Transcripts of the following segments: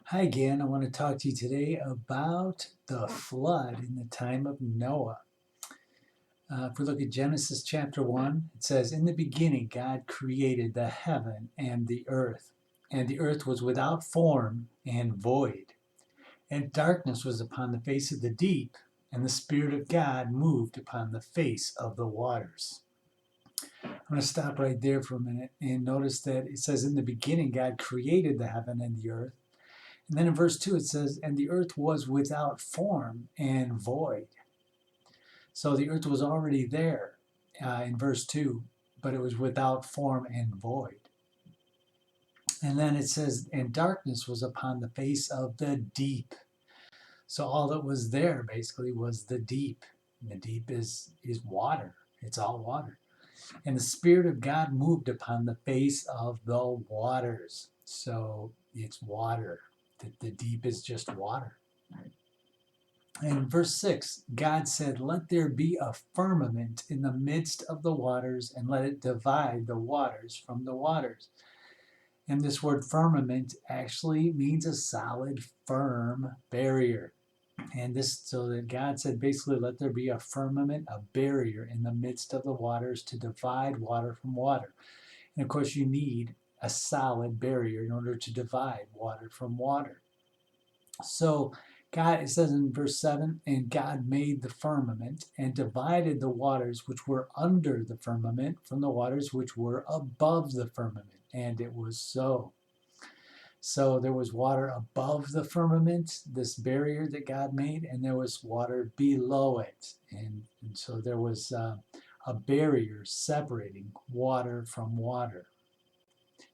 Hi again. I want to talk to you today about the flood in the time of Noah. If we look at Genesis chapter 1, it says, "In the beginning, God created the heaven and the earth was without form and void, and darkness was upon the face of the deep, and the Spirit of God moved upon the face of the waters." I'm going to stop right there for a minute and notice that it says, "In the beginning, God created the heaven and the earth." And then in verse 2 it says, "And the earth was without form and void." So the earth was already there in verse 2, but it was without form and void. And then it says, "And darkness was upon the face of the deep." So all that was there basically was the deep. And the deep is water, it's all water. "And the Spirit of God moved upon the face of the waters." So it's water. The deep is just water. In verse 6, God said, "Let there be a firmament in the midst of the waters, and let it divide the waters from the waters." And this word firmament actually means a solid, firm barrier. And this, so that God said basically, let there be a firmament, a barrier in the midst of the waters to divide water from water. And of course, you need a solid barrier in order to divide water from water. So God, it says in verse 7, "And God made the firmament and divided the waters which were under the firmament from the waters which were above the firmament. And it was so." So there was water above the firmament, this barrier that God made, and there was water below it. And so there was a barrier separating water from water.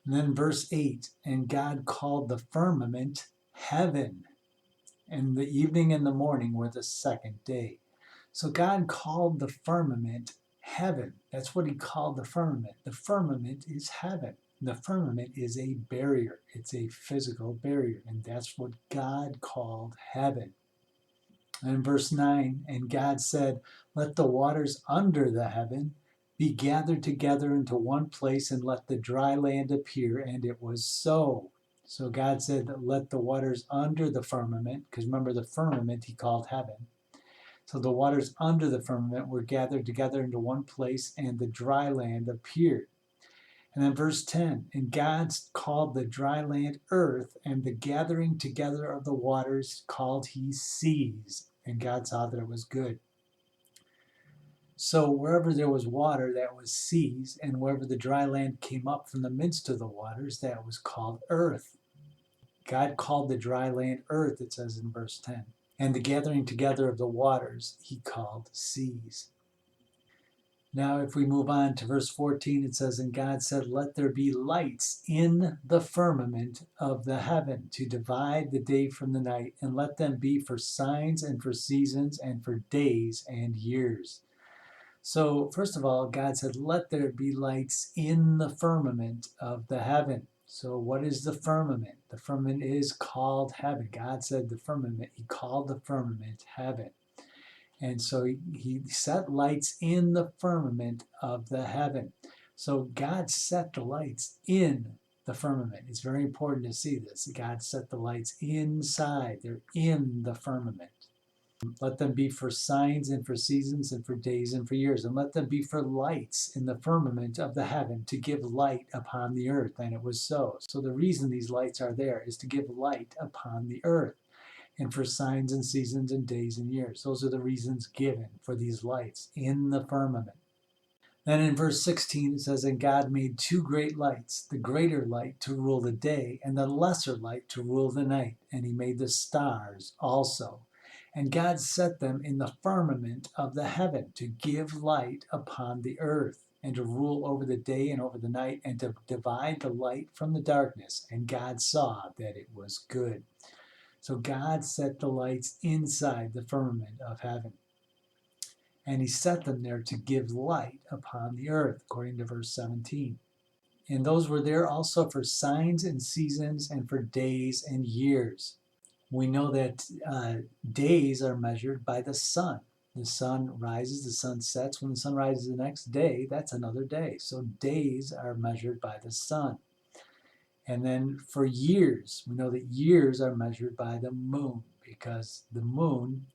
And then verse 8, "And God called the firmament heaven, and the evening and the morning were the second day." So God called the firmament heaven. That's what he called the firmament. The firmament is heaven. The firmament is a barrier. It's a physical barrier, and that's what God called heaven. And in verse 9, "And God said, Let the waters under the heaven be gathered together into one place, and let the dry land appear. And it was so." So God said, "Let the waters under the firmament," because remember the firmament he called heaven. So the waters under the firmament were gathered together into one place, and the dry land appeared. And then verse 10, "And God called the dry land earth, and the gathering together of the waters called he seas. And God saw that it was good." So wherever there was water, that was seas, and wherever the dry land came up from the midst of the waters, that was called earth. God called the dry land earth, it says in verse 10. And the gathering together of the waters he called seas. Now, if we move on to verse 14, it says, "And God said, Let there be lights in the firmament of the heaven to divide the day from the night, and let them be for signs and for seasons and for days and years." So, first of all, God said, "Let there be lights in the firmament of the heaven." So, what is the firmament? The firmament is called heaven. God said the firmament, he called the firmament heaven. And so he set lights in the firmament of the heaven. So God set the lights in the firmament. It's very important to see this. God set the lights inside, they're in the firmament. "Let them be for signs and for seasons and for days and for years, and let them be for lights in the firmament of the heaven to give light upon the earth." And it was so. So the reason these lights are there is to give light upon the earth, and for signs and seasons and days and years. Those are the reasons given for these lights in the firmament. Then in verse 16 it says, "And God made two great lights, the greater light to rule the day, and the lesser light to rule the night. And he made the stars also. And God set them in the firmament of the heaven to give light upon the earth, and to rule over the day and over the night, and to divide the light from the darkness. And God saw that it was good." So God set the lights inside the firmament of heaven. And he set them there to give light upon the earth, according to verse 17. And those were there also for signs and seasons and for days and years. We know that days are measured by the sun. The sun rises, the sun sets. When the sun rises the next day, that's another day. So days are measured by the sun. And then for years, we know that years are measured by the moon, because the moon,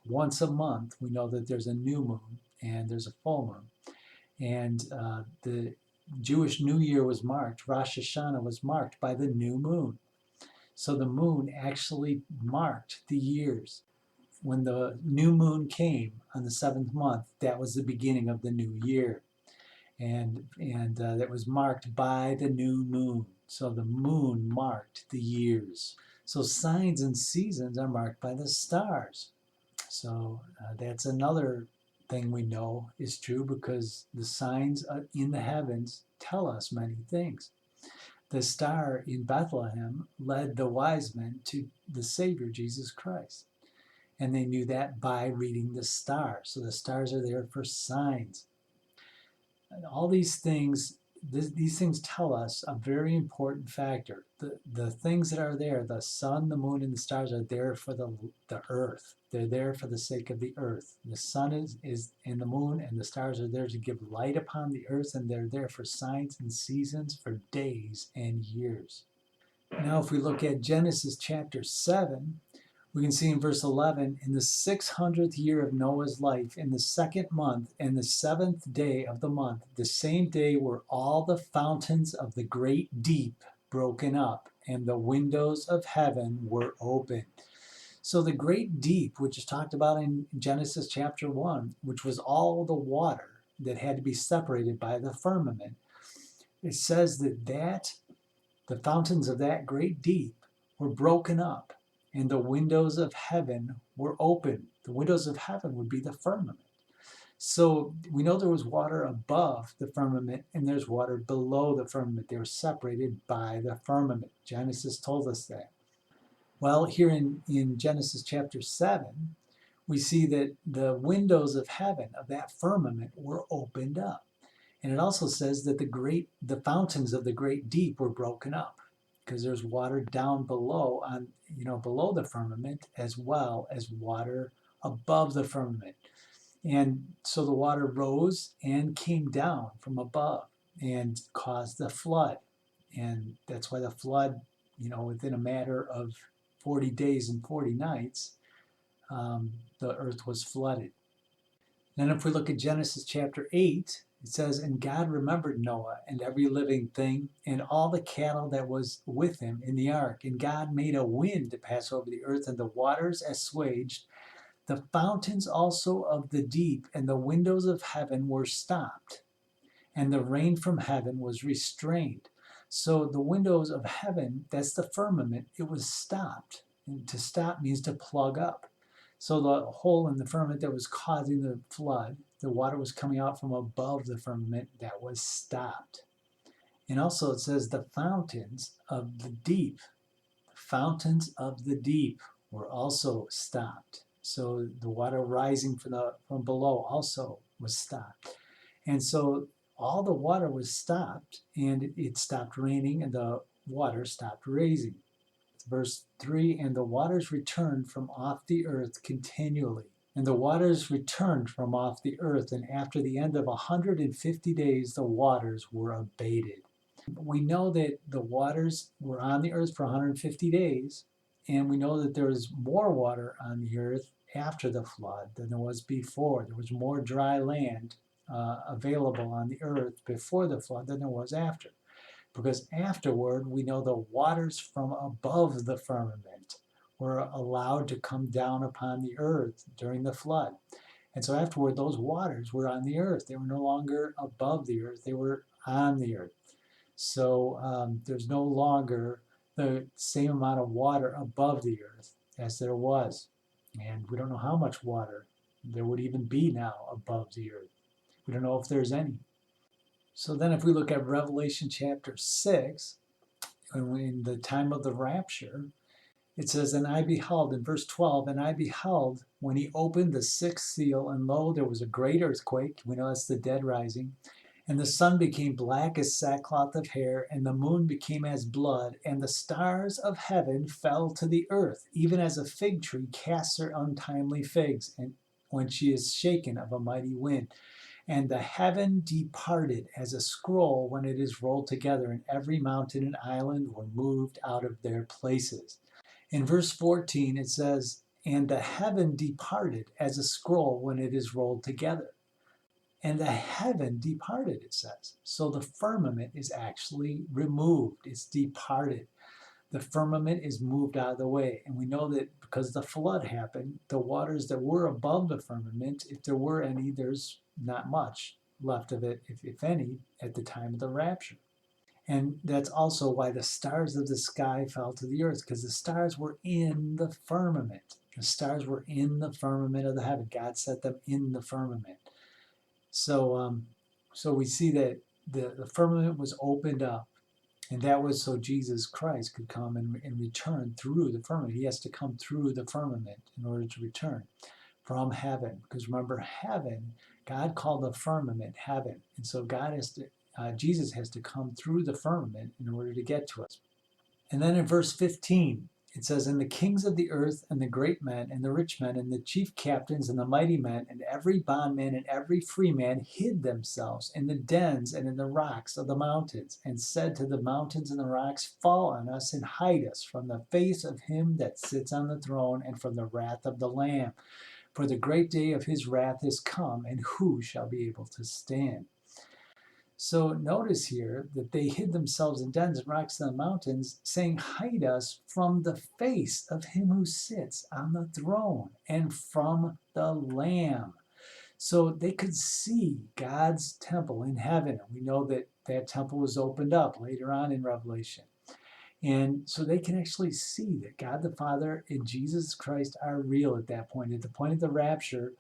once a month, we know that there's a new moon and there's a full moon. And the Jewish New Year was marked, Rosh Hashanah was marked by the new moon. So the moon actually marked the years. When the new moon came on the seventh month, that was the beginning of the new year. And that was marked by the new moon. So the moon marked the years. So signs and seasons are marked by the stars. So that's another thing we know is true, because the signs in the heavens tell us many things. The star in Bethlehem led the wise men to the Savior, Jesus Christ. And they knew that by reading the stars. So the stars are there for signs. And all these things tell us a very important factor. The things that are there, the sun, the moon, and the stars, are there for the earth. They're there for the sake of the earth. The sun is and the moon and the stars are there to give light upon the earth, and they're there for signs and seasons, for days and years. Now, if we look at Genesis chapter 7, we can see in verse 11, in the 600th year of Noah's life, in the second month, and the seventh day of the month, the same day were all the fountains of the great deep broken up, and the windows of heaven were opened. So the great deep, which is talked about in Genesis chapter 1, which was all the water that had to be separated by the firmament, it says that the fountains of that great deep were broken up, and the windows of heaven were open. The windows of heaven would be the firmament. So we know there was water above the firmament and there's water below the firmament. They were separated by the firmament. Genesis told us that. Well, here in Genesis chapter 7, we see that the windows of heaven, of that firmament, were opened up. And it also says that the fountains of the great deep were broken up, because there's water down below below the firmament, as well as water above the firmament. And so the water rose and came down from above and caused the flood. And that's why the flood, within a matter of 40 days and 40 nights, the earth was flooded. Then if we look at Genesis chapter 8, it says, and God remembered Noah and every living thing and all the cattle that was with him in the ark. And God made a wind to pass over the earth, and the waters assuaged. The fountains also of the deep and the windows of heaven were stopped, and the rain from heaven was restrained. So the windows of heaven, that's the firmament, it was stopped. And to stop means to plug up. So the hole in the firmament that was causing the flood, the water was coming out from above the firmament, that was stopped. And also it says the fountains of the deep were also stopped. So the water rising from below also was stopped. And so all the water was stopped, and it stopped raining, and the water stopped rising. Verse 3, and the waters returned from off the earth continually. And the waters returned from off the earth, and after the end of 150 days, the waters were abated. We know that the waters were on the earth for 150 days, and we know that there was more water on the earth after the flood than there was before. There was more dry land available on the earth before the flood than there was after. Because afterward, we know the waters from above the firmament were allowed to come down upon the earth during the flood. And so afterward, those waters were on the earth. They were no longer above the earth, they were on the earth. So there's no longer the same amount of water above the earth as there was. And we don't know how much water there would even be now above the earth. We don't know if there's any. So then if we look at Revelation chapter 6, in the time of the rapture, it says, and I beheld, in verse 12, and I beheld when he opened the sixth seal, and lo, there was a great earthquake. We know that's the dead rising. And the sun became black as sackcloth of hair, and the moon became as blood, and the stars of heaven fell to the earth, even as a fig tree casts her untimely figs, and when she is shaken of a mighty wind. And the heaven departed as a scroll when it is rolled together, and every mountain and island were moved out of their places. In verse 14, it says, and the heaven departed as a scroll when it is rolled together. And the heaven departed, it says. So the firmament is actually removed, it's departed. The firmament is moved out of the way. And we know that because the flood happened, the waters that were above the firmament, if there were any, there's not much left of it, if any, at the time of the rapture. And that's also why the stars of the sky fell to the earth, because the stars were in the firmament. The stars were in the firmament of the heaven. God set them in the firmament. So we see that the firmament was opened up, and that was so Jesus Christ could come and return through the firmament. He has to come through the firmament in order to return from heaven. Because remember, heaven, God called the firmament heaven. And so Jesus has to come through the firmament in order to get to us. And then in verse 15, it says, and the kings of the earth, and the great men, and the rich men, and the chief captains, and the mighty men, and every bondman, and every free man hid themselves in the dens and in the rocks of the mountains, and said to the mountains and the rocks, fall on us, and hide us from the face of him that sits on the throne, and from the wrath of the Lamb. For the great day of his wrath is come, and who shall be able to stand? So notice here that they hid themselves in dens and rocks in the mountains, saying, hide us from the face of him who sits on the throne and from the Lamb. So they could see God's temple in heaven. And we know that that temple was opened up later on in Revelation. And so they can actually see that God the Father and Jesus Christ are real at that point. At the point of the rapture,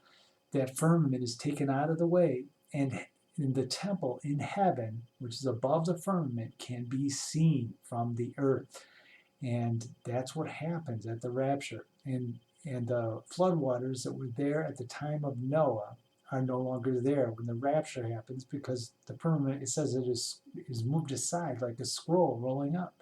that firmament is taken out of the way, and in the temple in heaven, which is above the firmament, can be seen from the earth. And that's what happens at the rapture. And the floodwaters that were there at the time of Noah are no longer there when the rapture happens, because the firmament, it says, it is moved aside like a scroll rolling up.